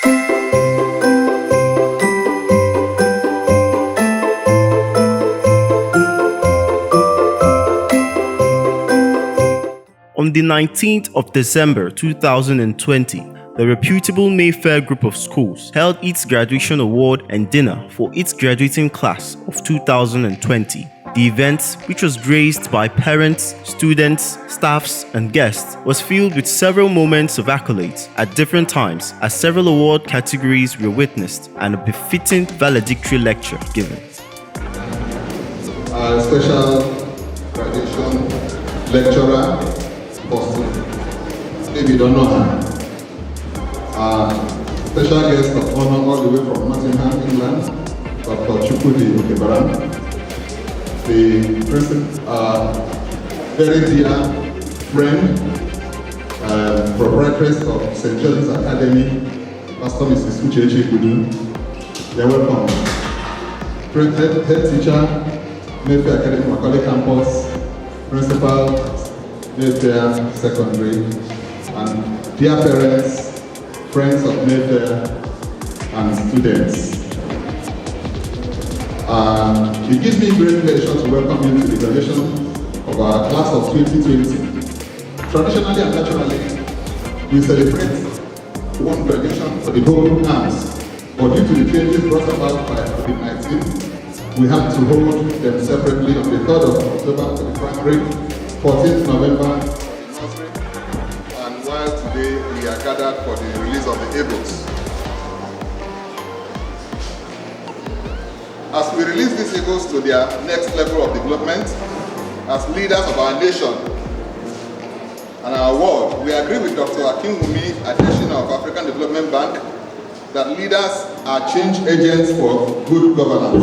On the 19th of December 2020, the reputable Mayfair group of schools held its graduation award and dinner for its graduating class of 2020. The event, which was graced by parents, students, staffs, and guests, was filled with several moments of accolades at different times as several award categories were witnessed and a befitting valedictory lecture given. Our special graduation lecturer, maybe you don't know her. Special guest of honor all the way from Nottingham, England, Dr. Chukwudi Okebaran. The very dear friend, proprietress of St. John's Academy, Pastor Mrs. Uchechi Kudu. You're welcome. Head teacher, Mayfair Academy, Macaulay Campus, principal, Mayfair Secondary, and dear parents, friends of Mayfair, and students. It gives me great pleasure to welcome you to the graduation of our class of 2020. Traditionally and naturally, we celebrate one graduation for the whole class, but due to the changes brought about by COVID-19, we have to hold them separately on the 3rd of October for the primary, 14th November, and while today we are gathered for the release of the A-books. As we release these A-books to their next level of development, as leaders of our nation and our world, we agree with Dr. Akin Wumi, Adesina of African Development Bank, that leaders are change agents for good governance.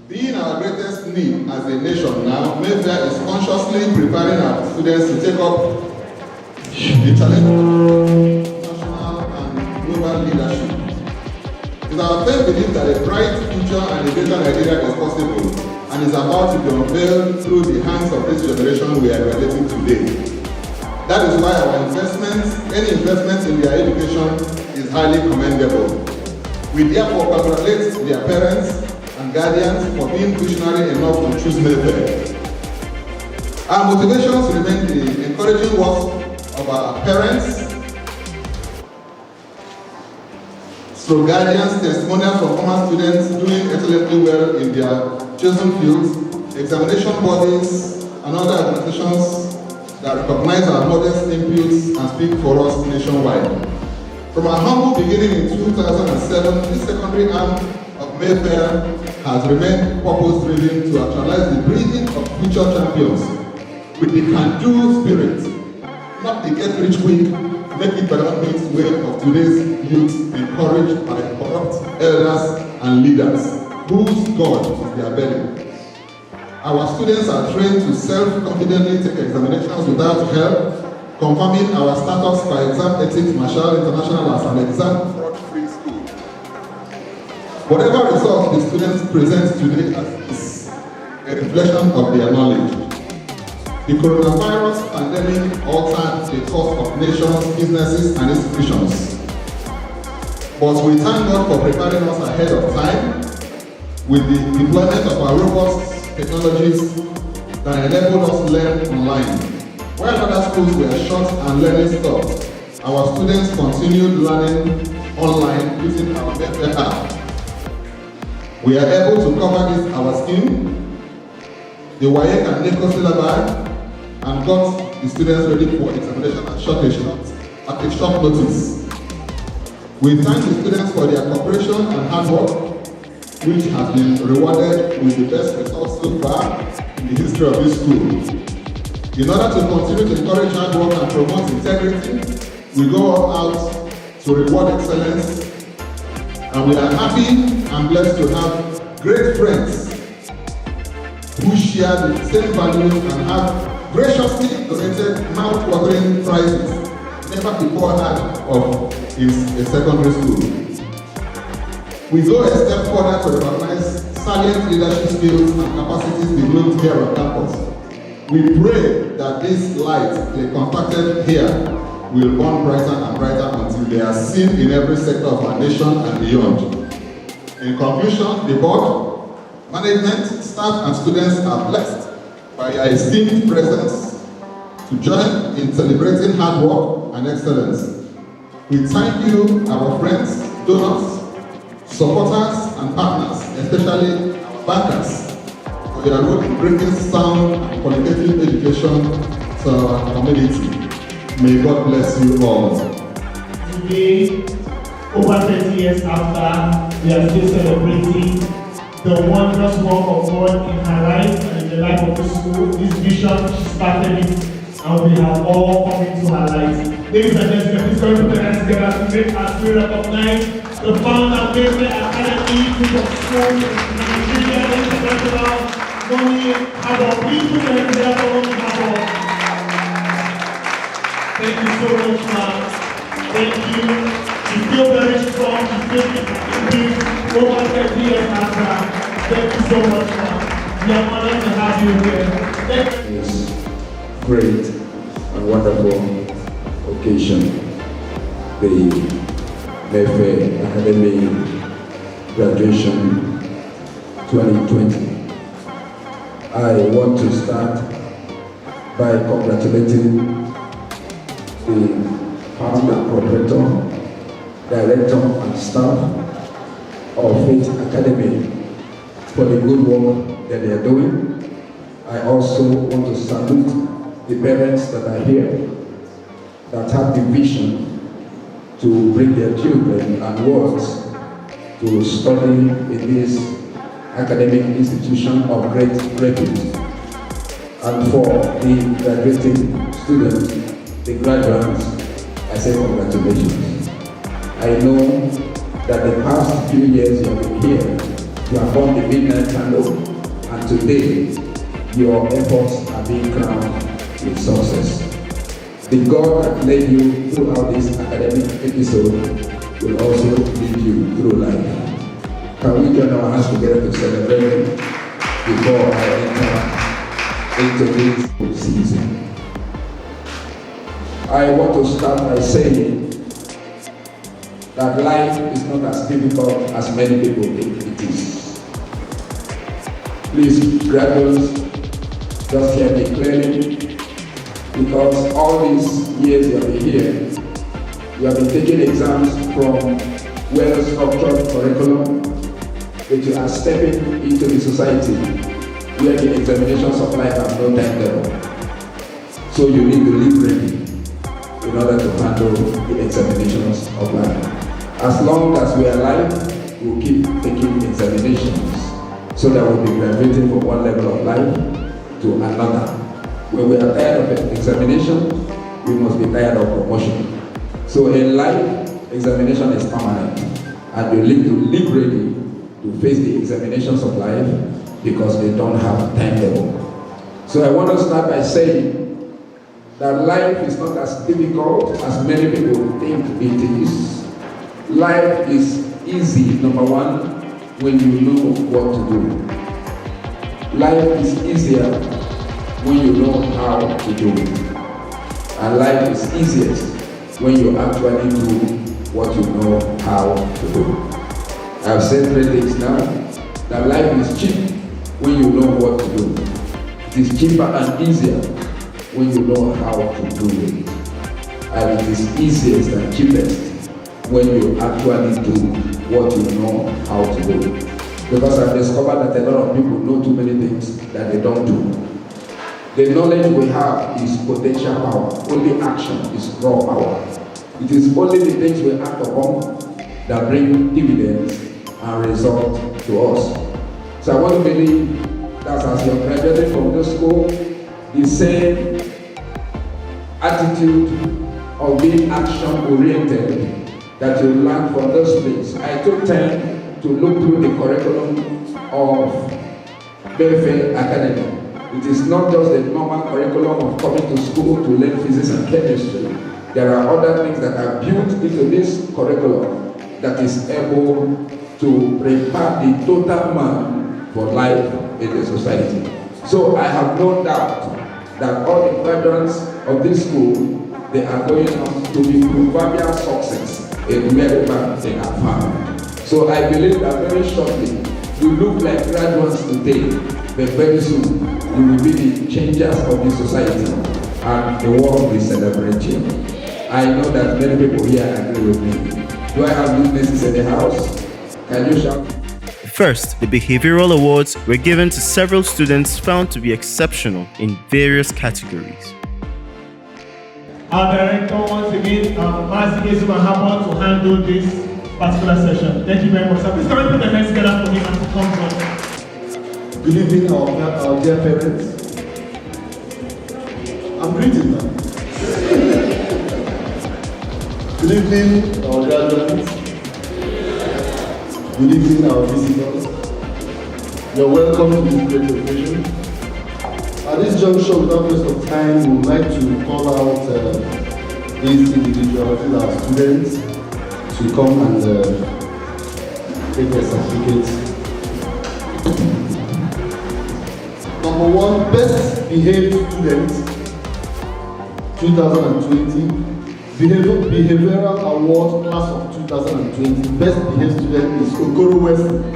Being our greatest need as a nation now, Mayfair is consciously preparing our students to take up the challenge of national and global leadership. It is our firm belief that a bright future and a greater Nigeria is possible and is about to be unveiled through the hands of this generation we are graduating today. That is why our any investment in their education is highly commendable. We therefore congratulate their parents and guardians for being visionary enough to choose Mayfair. Our motivations remain the encouraging work of our parents, through guardians, testimonials from former students doing excellently well in their chosen fields, examination bodies, and other organizations that recognize our modest inputs and speak for us nationwide. From our humble beginning in 2007, this secondary arm of Mayfair has remained purpose-driven to actualize the breeding of future champions with the can-do spirit, not the get-rich-quick, make-it-by-all-means way of today's youth encouraged by corrupt elders and leaders whose God is their belly. Our students are trained to self-confidently take examinations without help, confirming our status by Exam Ethics Marshall International as an exam fraud-free school. Whatever result the students present today is a reflection of their knowledge. The coronavirus pandemic altered the course of nations, businesses, and institutions. But we thank God for preparing us ahead of time with the deployment of our robust technologies that enabled us to learn online. While other schools were shut and learning stopped, our students continued learning online using our Mayfair app. We are able to cover this our scheme, the WAEC and NECO syllabi, and got the students ready for examination at a short notice. We thank the students for their cooperation and hard work, which has been rewarded with the best results so far in the history of this school. In order to continue to encourage hard work and promote integrity, we go all out to reward excellence, and we are happy and blessed to have great friends who share the same values and have graciously donated mouth-watering prizes never before heard of in a secondary school. We go a step further to recognize salient leadership skills and capacities developed here on campus. We pray that this light they contacted here will burn brighter and brighter until they are seen in every sector of our nation and beyond. In conclusion, the board, management, staff, and students are blessed by your esteemed presence to join in celebrating hard work and excellence. We thank you, our friends, donors, supporters, and partners, especially our bankers, for your role in bringing sound and qualitative education to our community. May God bless you all. Today, over 30 years after, we are still celebrating the wondrous work of God in her life and in the life of the school. This vision, she started it, and we have all come into her life. Ladies and gentlemen, please come put our hands together to make us feel recognize the founder of Mayfair Academy, group of schools in Nigeria, international, money, Harbor. Please put your hands together for Money Harbor. Thank you so much, ma'am. Thank you. She's still very strong. She's still keeping over 30 years after. Thank you so much, ma'am. We are honored to have you here. Thank you. This great and wonderful occasion, the Mayfair Academy graduation 2020. I want to start by congratulating the founder, proprietor, director, and staff of Faith Academy for the good work that they are doing. I also want to salute the parents that are here that have the vision to bring their children and wards to study in this academic institution of great repute. And for the graduating students, the graduates, I say congratulations. I know that the past few years you have been here, you have won the midnight candle, and today your efforts are being crowned with success. The God that led you throughout this academic episode will also lead you through life. Can we join our hands together to celebrate before I enter into this season? I want to start by saying that life is not as difficult as many people think it is. Please, graduates, just hear me clearly, because all these years you have been here, you have been taking exams from well-structured curriculum, but you are stepping into the society where the examinations of life have no timetable. So you need to live ready in order to handle the examinations of life. As long as we are alive, we'll keep taking examinations so that we'll be graduating from one level of life to another. When we are tired of examination, we must be tired of promotion. So in life, examination is permanent, and you need to live ready to face the examinations of life because they don't have timetable. So I want to start by saying that life is not as difficult as many people think it is. Life is easy, number one, when you know what to do. Life is easier when you know how to do it. And life is easiest when you actually do what you know how to do. I've said 3 things now, that life is cheap when you know what to do. It is cheaper and easier when you know how to do it. And it is easiest and cheapest when you actually do what you know how to do. Because I've discovered that a lot of people know too many things that they don't do. The knowledge we have is potential power. Only action is raw power. It is only the things we act upon that bring dividends and result to us. So I want to believe that as you're graduating from this school, the same attitude of being action-oriented that you learned from this place. I took time to look through the curriculum of Mayfair Academy. It is not just the normal curriculum of coming to school to learn physics and chemistry. There are other things that are built into this curriculum that is able to prepare the total man for life in the society. So I have no doubt that all the graduates of this school, they are going on to be proverbial success in wherever they are found. So I believe that very shortly, you look like graduates today, but very soon you will be the changers of the society and the world will celebrate you. I know that many people here agree with me. Do I have witnesses in the house? Can you shout? First, the behavioral awards were given to several students found to be exceptional in various categories. Our director, once again, Mazi Ezuma, to handle this particular session. Thank you very much. So please come and put the hands together for him and to come from. Good evening, our dear parents. I'm greeting them. Good evening, our graduates. Good evening, our visitors. You're welcome to this great occasion. At this juncture, without waste of time, we would like to call out these individuals, our students, to come and take their certificates. Number one, Best Behaved Student 2020. Behavioral Award Class of 2020. Best Behaved Student is Okoro West.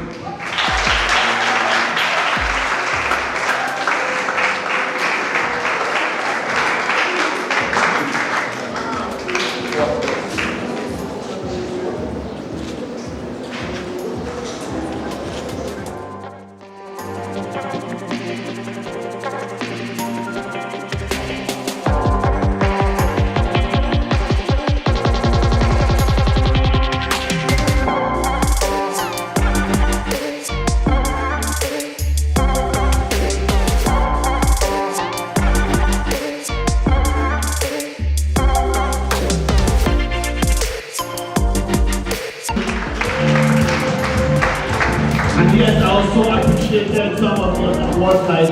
Yes, I also appreciated some of your awards like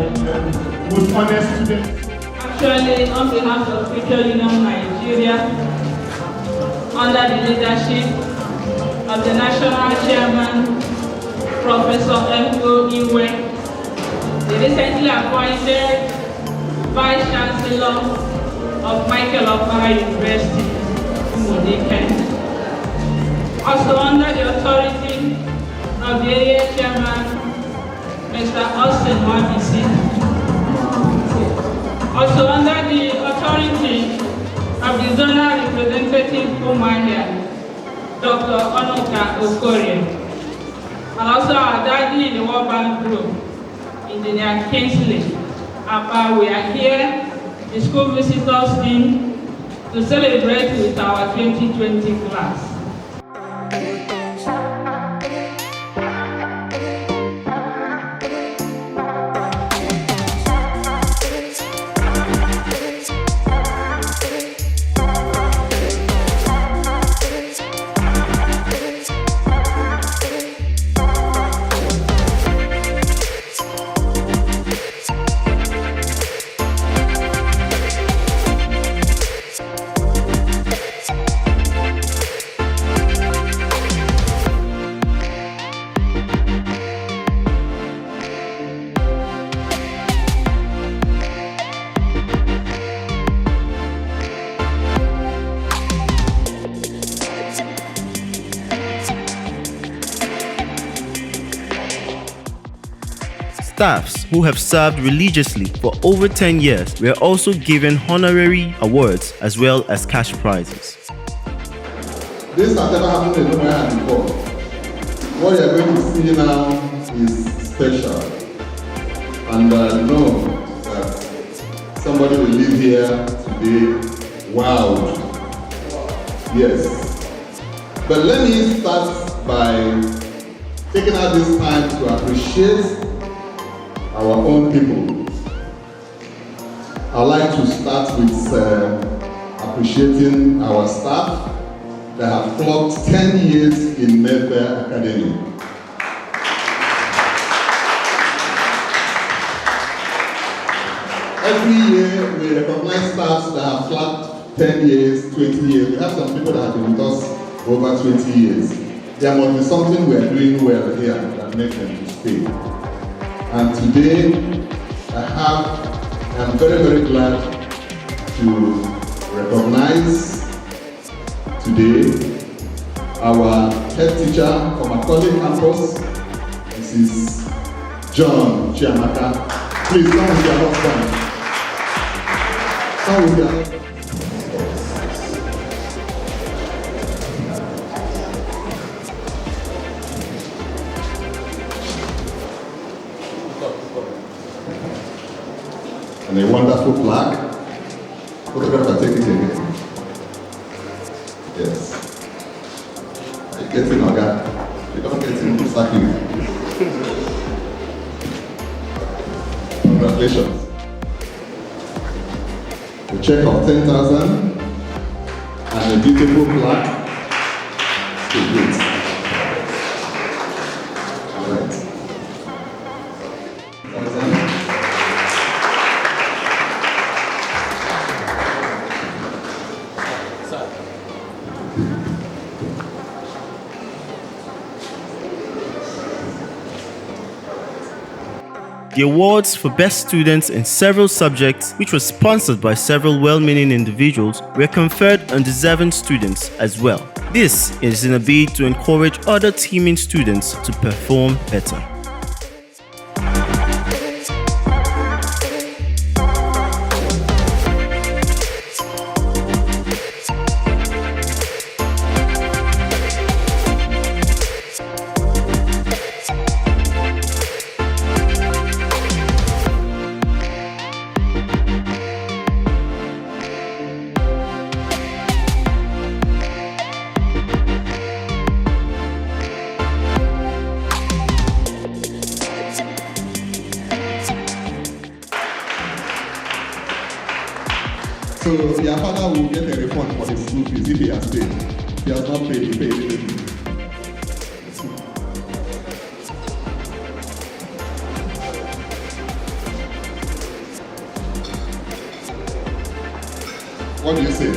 most honest students. Actually, on behalf of Future Union Nigeria, under the leadership of the National Chairman, Professor M.O. Iwe, the recently appointed Vice Chancellor of Michael Okpara University, Umudike. Also under the authority of the area chairman, Mr. Austin Mwabisi. Also under the authority of the zonal representative Umahia, Dr. Onoka Okorie. And also our daddy in the World Bank Group, Engineer Kingsley. We are here, the school visitors team, to celebrate with our 2020 class. Staffs who have served religiously for over 10 years were also given honorary awards as well as cash prizes. This has never happened anywhere before. What you are going to see now is special. And I know that somebody will leave here today wowed. Yes. But let me start by taking out this time to appreciate our own people. I'd like to start with appreciating our staff that have clocked 10 years in Mayfair Academy. Every year we recognize staffs that have clocked 10 years, 20 years. We have some people that have been with us for over 20 years. There must be something we are doing well here that makes them to stay. And today, I'm very, very glad to recognize today our head teacher from Macaulay campus, Mrs. John Chiamaka. Please come with your husband. Come with your husband. And a wonderful plaque. Photographer, take it again. Yes. Are you getting Oga? You don't get him, sack you. Congratulations. A check of 10,000 and a beautiful plaque. So great. All right. 1,000. The awards for best students in several subjects, which was sponsored by several well-meaning individuals, were conferred on deserving students as well. This is in a bid to encourage other teaming students to perform better. So your father will get a refund for his school fees if he has paid. If he has not paid, he pays. What do you say?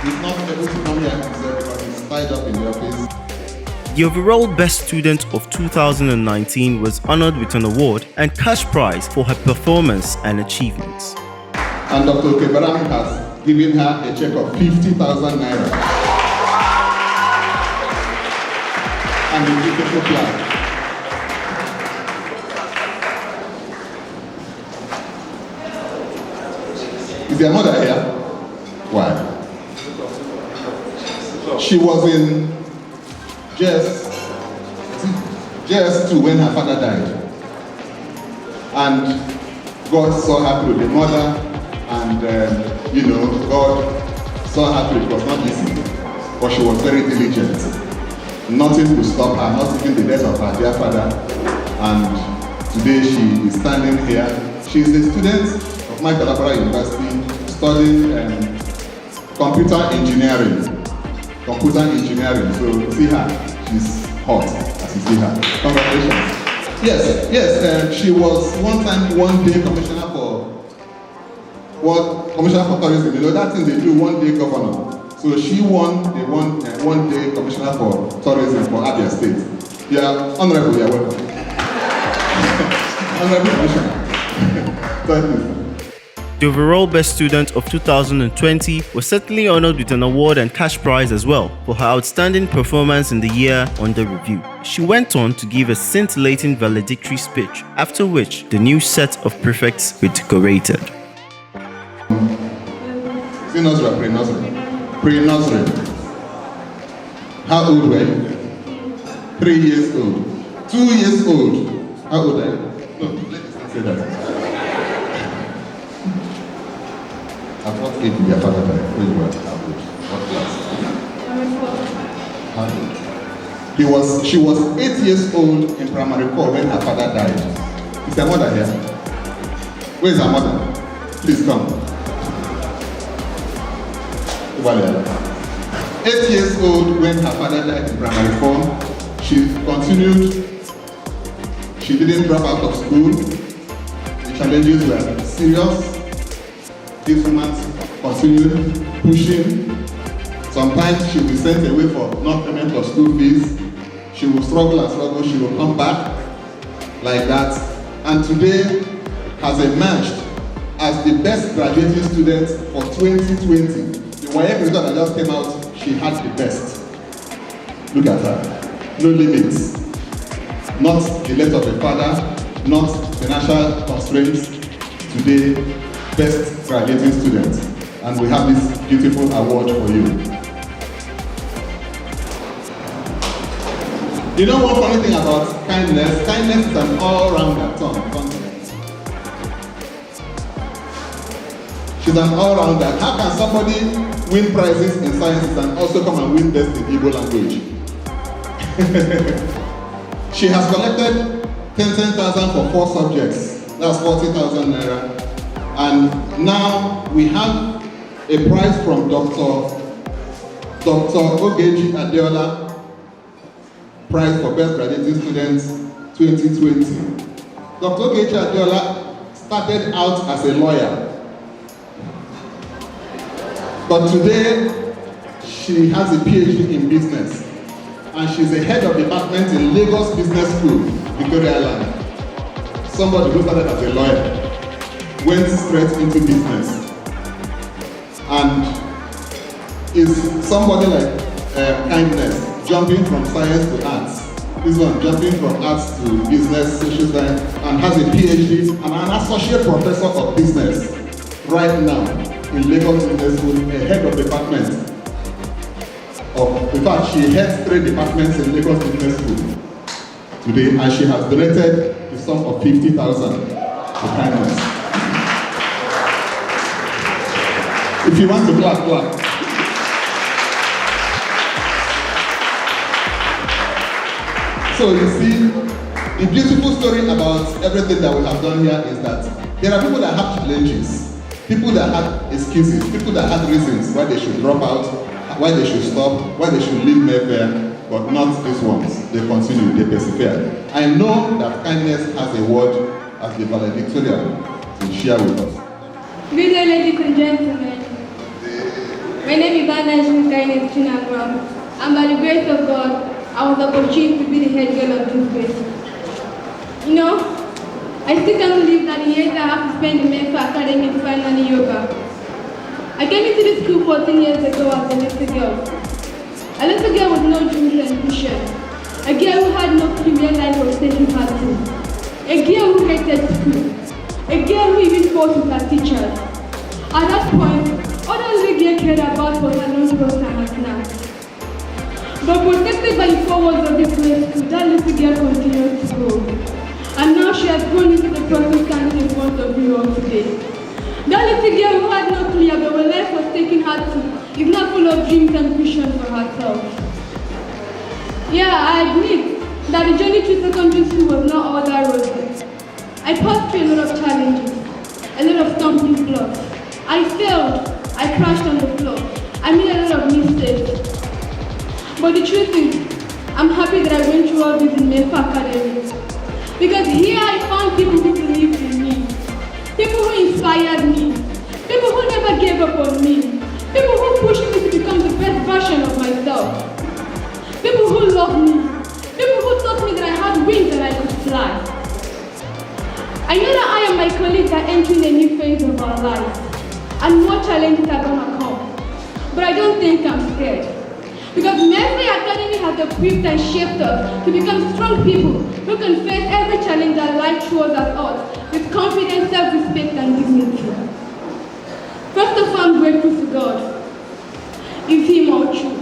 He's not able to come here himself because he's tied up in the office. The overall best student of 2019 was honored with an award and cash prize for her performance and achievements. And Dr. Kebaram has given her a check of 50,000 naira. And a beautiful plaque. Is your mother here? Why? She was in JS2 when her father died. And God saw her through, the mother, and God saw her through. It was not easy, but she was very diligent. Nothing could stop her, not even the death of her dear father. And today she is standing here. She is a student of Mayfair University studying computer engineering. So see her, she's hot as you see her. Congratulations. Yes, she was one day commissioner for tourism. You know that thing they do, one day governor. So she won the one day commissioner for tourism for Abia State. Yeah, honorable, you're welcome. Honorable commissioner. Thank you. The overall best student of 2020 was certainly honored with an award and cash prize as well for her outstanding performance in the year under review. She went on to give a scintillating valedictory speech, after which the new set of prefects were decorated. Is it nursery or pre-nursery? Pre-nursery. How old were you? 3 years old. 2 years old. How old are you? No, let's not say that. At what age did your father die? Where you were? What class? She was 8 years old in primary 4 when her father died. Is her mother here? Where is her mother? Please come. 8 years old when her father died in primary 4. She continued. She didn't drop out of school. The challenges were serious. This woman continued pushing. Sometimes she will be sent away for non-payment of school fees. She will struggle and struggle. She will come back like that. And today has emerged as the best graduating student for 2020. The WAEC result that just came out, she had the best. Look at her. No limits. Not the left of the father, not financial constraints. Today, best graduating student. And we have this beautiful award for you. You know one funny thing about kindness? Kindness is an all-rounder concept. She's an all-rounder. How can somebody win prizes in sciences and also come and win best in Igbo language? She has collected 10,000 for 4 subjects. That's 40,000 naira. And now we have a prize from Dr. Ogechi Adeola, prize for best graduating students 2020. Dr. Ogechi Adeola started out as a lawyer. But today, she has a PhD in business, and she's the head of department in Lagos Business School, Victoria Island. Somebody who started as a lawyer, went straight into business, and is somebody like kindness, jumping from science to arts. This one jumping from arts to business, social science, and has a PhD and an associate professor of business right now in Lagos Business School, a head of department. In fact, she heads 3 departments in Lagos Business School today, and she has donated the sum of 50,000 to kindness. If you want to clap, clap. So you see, the beautiful story about everything that we have done here is that there are people that have challenges. People that had excuses, people that had reasons why they should drop out, why they should stop, why they should leave Mayfair, but not these ones. They continue, they persevere. I know that kindness has a word as the valedictorian to share with us. Good day, ladies and gentlemen. My name is Anna Kindness Chinagwam, and by the grace of God, I was opportunity to be the head girl of this place. You know, I still can't believe that the years I have to spend in Mayfair Academy is finally over. I came into this school 14 years ago as a little girl. A little girl with no dreams and vision. A girl who had no clue where life was taking her to. A girl who hated school. A girl who even fought with her teachers. At that point, all that little girl cared about was her notebooks and her snacks. But protected by the 4 walls of this great school, that little girl continued to grow. And now she has grown into the person standing in front of you all today. That little girl who had no clue about where life was taking her to is now full of dreams and visions for herself. Yeah, I admit that the journey through secondary school was not all that rosy. I passed through a lot of challenges, a lot of stumbling blocks. I failed, I crashed on the floor, I made a lot of mistakes. But the truth is, I'm happy that I went through all this in Mayfair Academy. Because here I found people who believed in me, people who inspired me, people who never gave up on me, people who pushed me to become the best version of myself, people who loved me, people who taught me that I had wings and I could fly. I know that I and my colleagues are entering a new phase of our lives, and more challenges are gonna come. But I don't think I'm scared. Because Mayfair Academy has equipped and shaped us to become strong people who can face every challenge that life throws at us with confidence, self-respect, and dignity. First of all, I'm grateful to God. It's Him all true.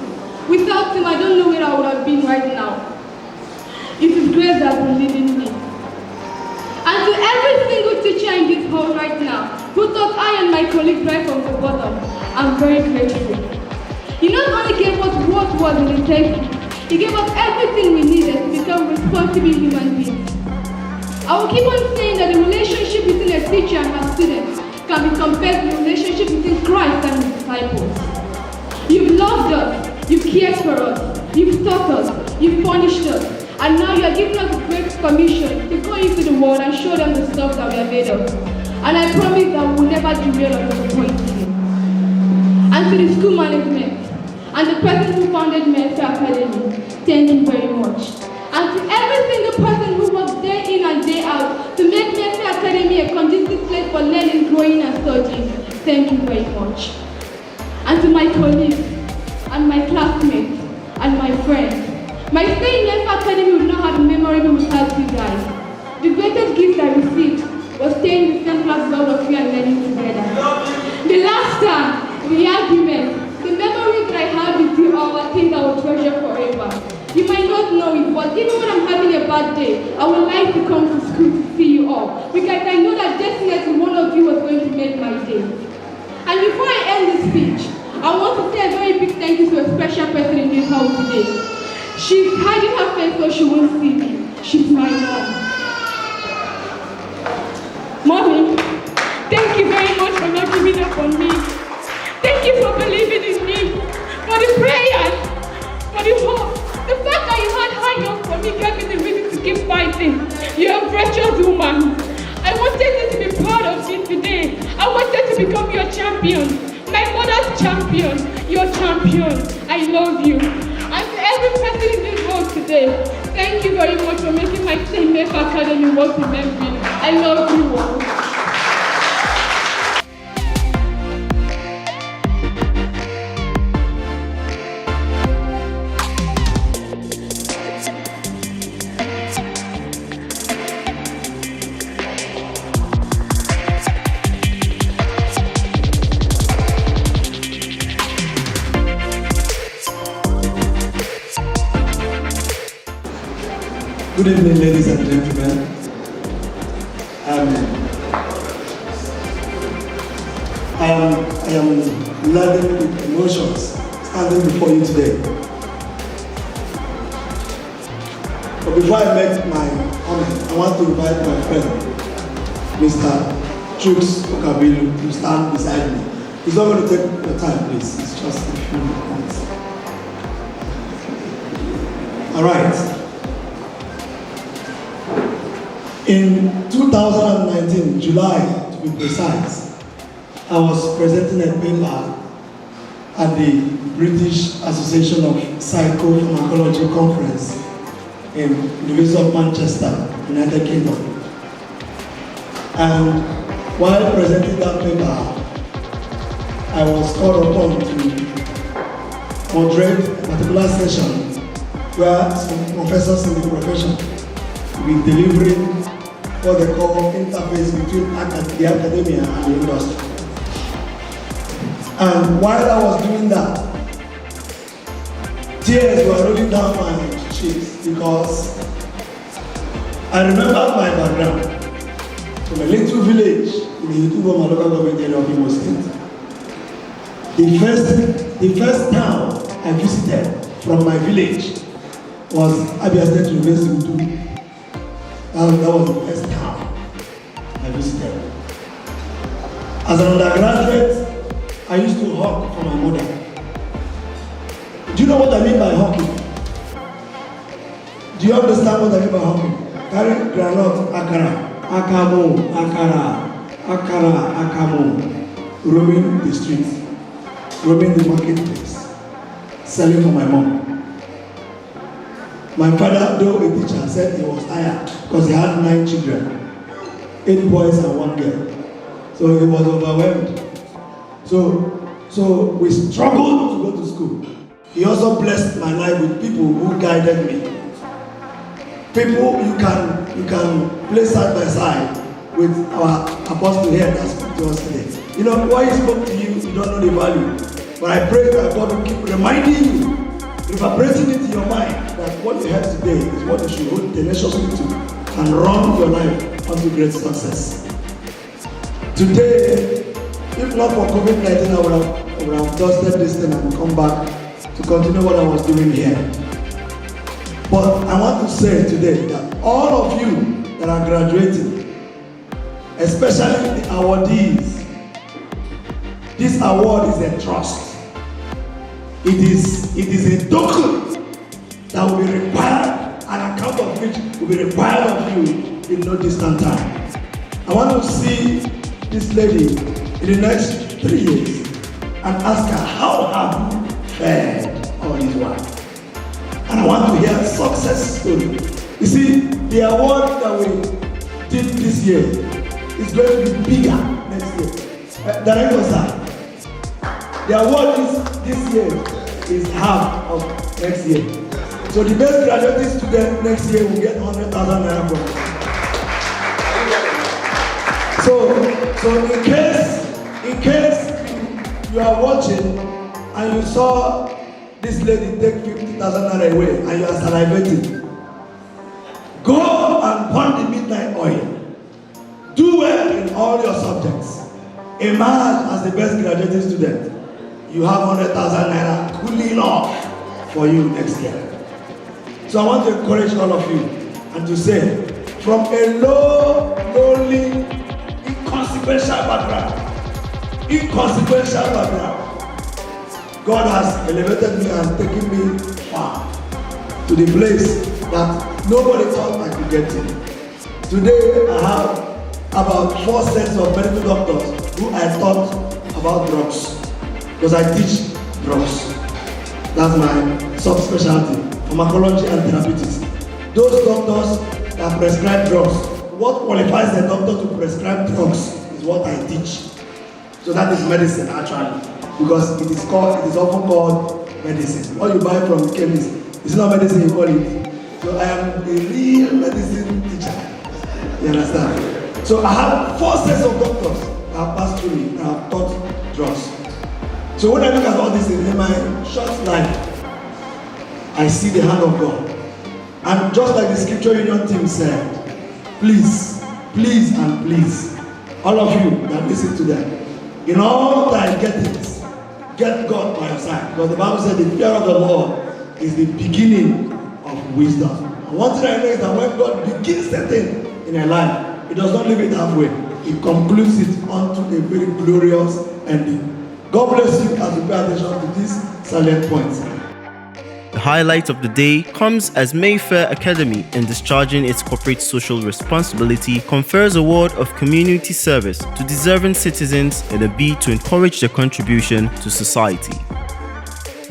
Without Him, I don't know where I would have been right now. It's His grace that will leading me. And to every single teacher in this hall right now who taught I and my colleagues right from the bottom, I'm very grateful. He not only gave us what was in the table, He gave us everything we needed to become responsible human beings. I will keep on saying that the relationship between a teacher and her students can be compared to the relationship between Christ and His disciples. You've loved us, you've cared for us, you've taught us, you've punished us, and now you are giving us a great commission to go into the world and show them the stuff that we are made of. And I promise that we will never derail or disappoint you. And to the school management, and the person who founded Mayfair Academy, thank you very much. And to every single person who works day in and day out to make Mayfair Academy a conducive place for learning, growing, and studying, thank you very much. And to my colleagues, and my classmates, and my friends, my stay in Mayfair Academy would not have been memorable without you guys. The greatest gift I received was staying in the same class with all of you and learning together. The laughter, the arguments, the memories that I have with you are things I will treasure forever. You might not know it, but even when I'm having a bad day, I would like to come to school to see you all, because I know that definitely one of you was going to make my day. And before I end this speech, I want to say a very big thank you to a special person in this house today. She's hiding her face so she won't see me. She's my mom. Mommy, thank you very much for not giving up on me. Thank you for believing in me, for the prayers, for the hope. The fact that you had high hope for me gave me the reason to keep fighting. You're a virtuous woman. I wanted you to be proud of me today. I wanted to become your champion. My mother's champion. Your champion. I love you. And to every person in this world today, thank you very much for making my stay in Mayfair Academy worth remembering. I love you all. Good evening, ladies and gentlemen. I am laden with emotions standing before you today. But before I make my comment, I want to invite my friend, Mr. Chooks Okabilu, to stand beside me. He's not going to take your time, please. It's just a few minutes. All right. In 2019, July to be precise, I was presenting a paper at the British Association of Psychopharmacology Conference in the University of Manchester, United Kingdom. And while presenting that paper, I was called upon to moderate a particular session where some professors in the profession will be delivering what they call interface between the academia and the industry. And while I was doing that, tears were rolling down my cheeks because I remembered my background from a little village in the Utubo local government area of Imo State. The first town I visited from my village was Abia State University Utubo. That was the first town I visited. As an undergraduate, I used to hawk for my mother. Do you know what I mean by hawking? Do you understand what I mean by hawking? Carry granite, akara, akamo, akara, akara, akamo, roaming the streets, roaming the marketplace, selling for my mom. My father, though a teacher, said he was tired because he had 9 children, 8 boys and 1 girl. So he was overwhelmed. So we struggled to go to school. He also blessed my life with people who guided me. People you can place side by side with our apostle here that spoke to us today. You know, why he spoke to you, you don't know the value. But I pray that God will keep reminding you, reverberating it in your mind, that what you have today is what you should hold tenaciously to and run your life unto great success. Today, if not for COVID-19, I would have dusted this thing and come back to continue what I was doing here. But I want to say today that all of you that are graduating, especially the awardees, this award is a trust. It is a token that will be required, an account of which will be required of you in no distant time. I want to see this lady in the next 3 years and ask her, how have you fared all this while? And I I want to hear success story. You see, the award that we did this year is going to be bigger next year. Director sir, the award this year is half of next year. So the best graduating student next year will get 100,000 naira from us. So in case you are watching and you saw this lady take 50,000 naira away and you are salivating, go and burn the midnight oil. Do well in all your subjects. Emerge as the best graduating student. You have 100,000 naira cooling off for you next year. So I want to encourage all of you and to say, from a lowly, inconsequential background, God has elevated me and taken me far to the place that nobody thought I could get to. Today I have about 4 sets of medical doctors who I taught about drugs, because I teach drugs. That's my subspecialty, pharmacology and therapeutics. Those doctors that prescribe drugs, what qualifies a doctor to prescribe drugs is what I teach. So that is medicine actually, because it is often called medicine. What you buy from the chemist, it's not medicine, you call it. So I am a real medicine teacher. You understand? So I have 4 sets of doctors that have passed through me and have taught drugs. So when I look at all these things in my short life, I see the hand of God. And just like the scripture union team said, please, please and please, all of you that listen to them, in all thy gettings, get God by your side. Because the Bible said the fear of the Lord is the beginning of wisdom. And one thing I know is that when God begins a thing in a life, He does not leave it halfway. He concludes it unto a very glorious ending. God bless you as you pay attention to these salient points. The highlight of the day comes as Mayfair Academy, in discharging its corporate social responsibility, confers award of community service to deserving citizens in a bid to encourage their contribution to society.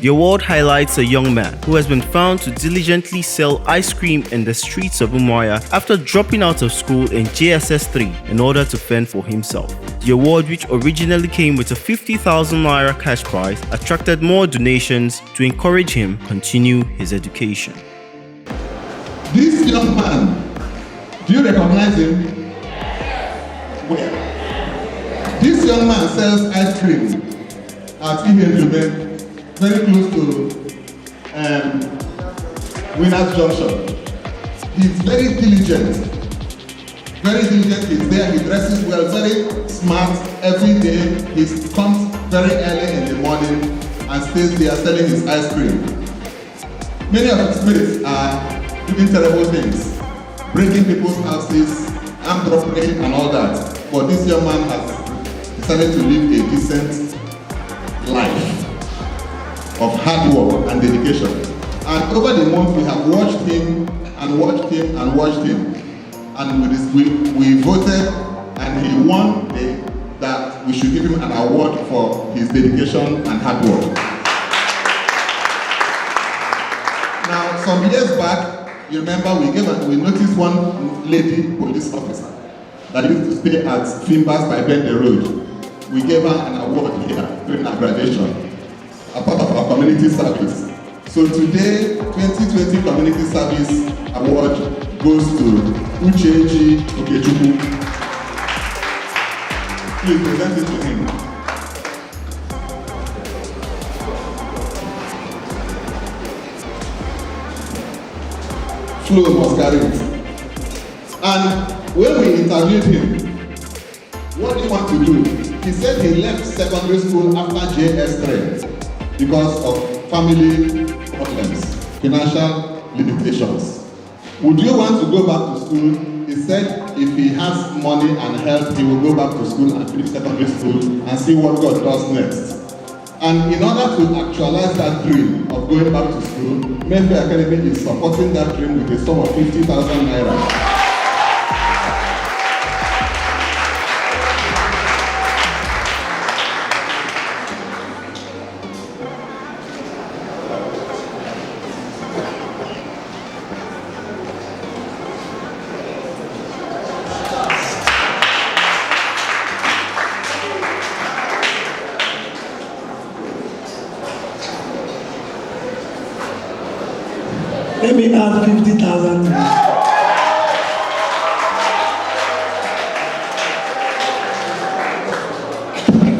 The award highlights a young man who has been found to diligently sell ice cream in the streets of Umuahia after dropping out of school in JSS 3 in order to fend for himself. The award, which originally came with a 50,000 naira cash prize, attracted more donations to encourage him continue his education. This young man, do you recognize him? Where? This young man sells ice cream at Ihedube, very close to Winners Junction. He's very diligent. He's there, he dresses well, very smart every day. He comes very early in the morning and stays there selling his ice cream. Many of his mates are doing terrible things, breaking people's houses, armed robbery and all that. But this young man has decided to live a decent life of hard work and dedication. And over the month we have watched him and watched him and watched him. And we voted and he won that we should give him an award for his dedication and hard work. Now, some years back, you remember we noticed one lady police officer that used to stay at Fimbas by Bende Road. We gave her an award here during her graduation, a part of our community service. So today, 2020 Community Service Award goes to Uchechi Okechukwu. Please present it to him. Flo must carry it. And when we interviewed him, what do you want to do? He said he left secondary school after JS3 because of family problems, financial limitations. Would you want to go back to school? He said if he has money and help, he will go back to school and finish secondary school and see what God does next. And in order to actualize that dream of going back to school, Mayfair Academy is supporting that dream with a sum of 50,000 naira. Let me add 50,000 to it.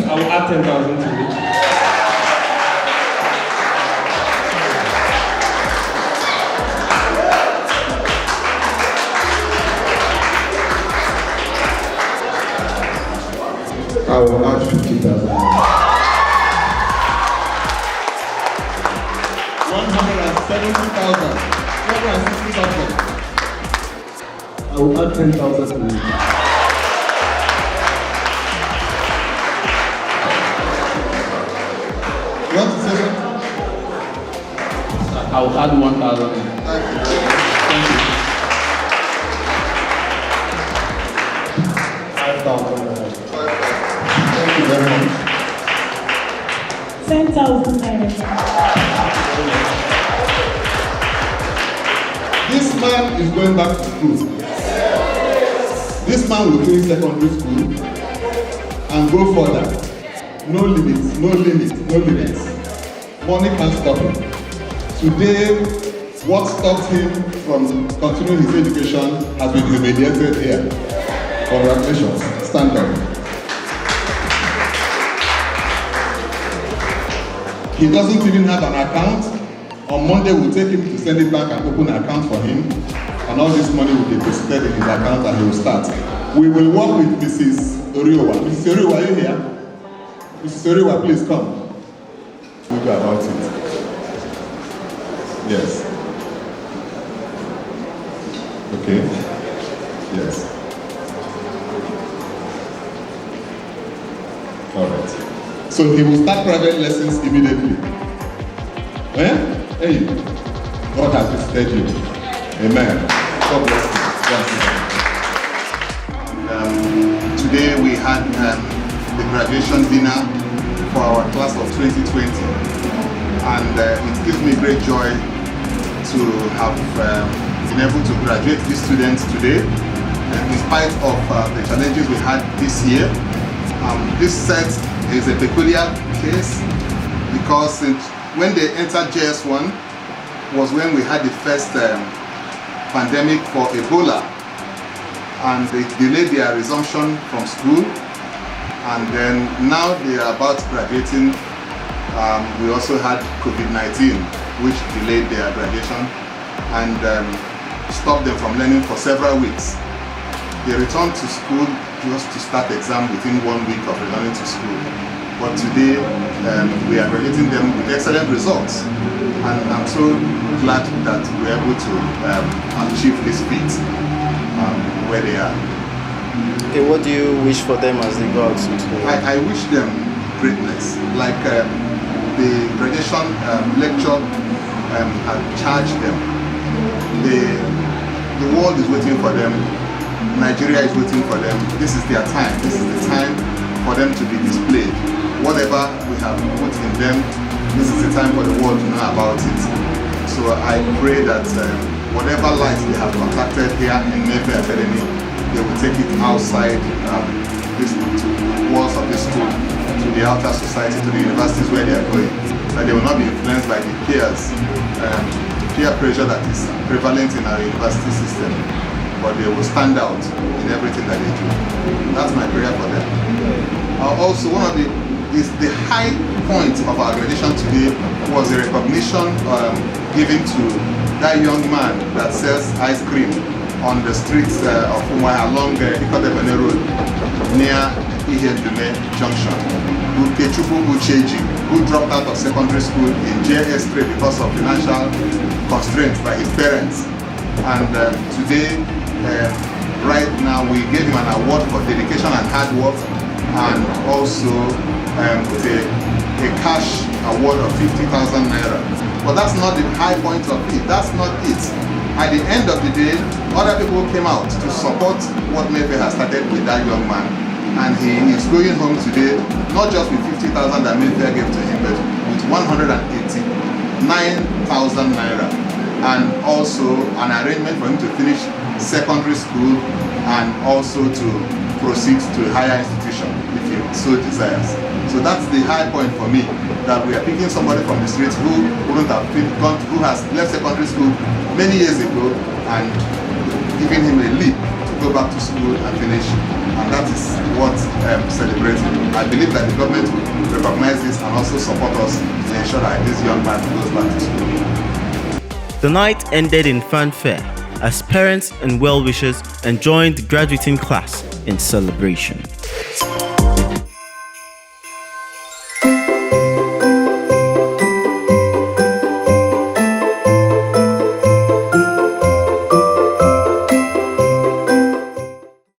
I will add 10,000 to it. I will add 50,000. 170,000. 160,000. I will add 10,000 to it. You want to say something? I will add 1,000. Thank you. Thank you. 5,000. Thank you very much. 10,000 naira. This man is going back to school. This man will finish secondary school and go further. No limits, no limits, no limits. Money can't stop him. Today, what stopped him from continuing his education has been remediated here. Congratulations. Stand up. He doesn't even have an account. On Monday, we'll take him to send it back and open an account for him. And all this money will be deposited in his account and he will start. We will work with Mrs. Oriowa. Mrs. Oriowa, are you here? Mrs. Oriowa, please come. We'll go about it. Yes. Okay. Yes. All right. So he will start private lessons immediately. Eh? Hey, God has visited you. Amen. God bless you. Today we had the graduation dinner for our class of 2020, and it gives me great joy to have been able to graduate these students today, in spite of the challenges we had this year. This set is a peculiar case because when they entered JS1 was when we had the first pandemic for Ebola, and they delayed their resumption from school, and then now they are about graduating. We also had COVID-19, which delayed their graduation and stopped them from learning for several weeks. They returned to school just to start exam within 1 week of returning to school. But today, we are graduating them with excellent results. And I'm so glad that we're able to achieve this feat where they are. Okay, what do you wish for them as they go out to school? I wish them greatness. Like the graduation lecture had charged them. The world is waiting for them. Nigeria is waiting for them. This is their time. This is the time for them to be displayed. Whatever we have put in them, this is the time for the world to know about it. So I pray that whatever light they have contacted here in Mayfair Academy, they will take it outside to the walls of this school, to the outer society, to the universities where they are going. That they will not be influenced by the peer pressure that is prevalent in our university system, but they will stand out in everything that they do. That's my prayer for them. Also, one of the high point of our graduation today was a recognition given to that young man that sells ice cream on the streets of Umuahia along Ikotebene Road near Ihedume Junction, Ukechukwu Ucheji, who dropped out of secondary school in JS3 because of financial constraints by his parents. And today, right now, we gave him an award for dedication and hard work, and also a cash award of 50,000 naira. But that's not the high point of it. That's not it. At the end of the day, other people came out to support what Mayfair has started with that young man. And he is going home today, not just with 50,000 that Mayfair gave to him, but with 189,000 naira. And also an arrangement for him to finish secondary school and also to proceed to a higher institution if he so desires. So that's the high point for me. that we are picking somebody from the streets who wouldn't have who has left secondary school many years ago and giving him a leap to go back to school and finish. And that is what celebrating. I believe that the government will recognize this and also support us to ensure that this young man goes back to school. The night ended in fanfare as parents and well-wishers enjoined the graduating class in celebration.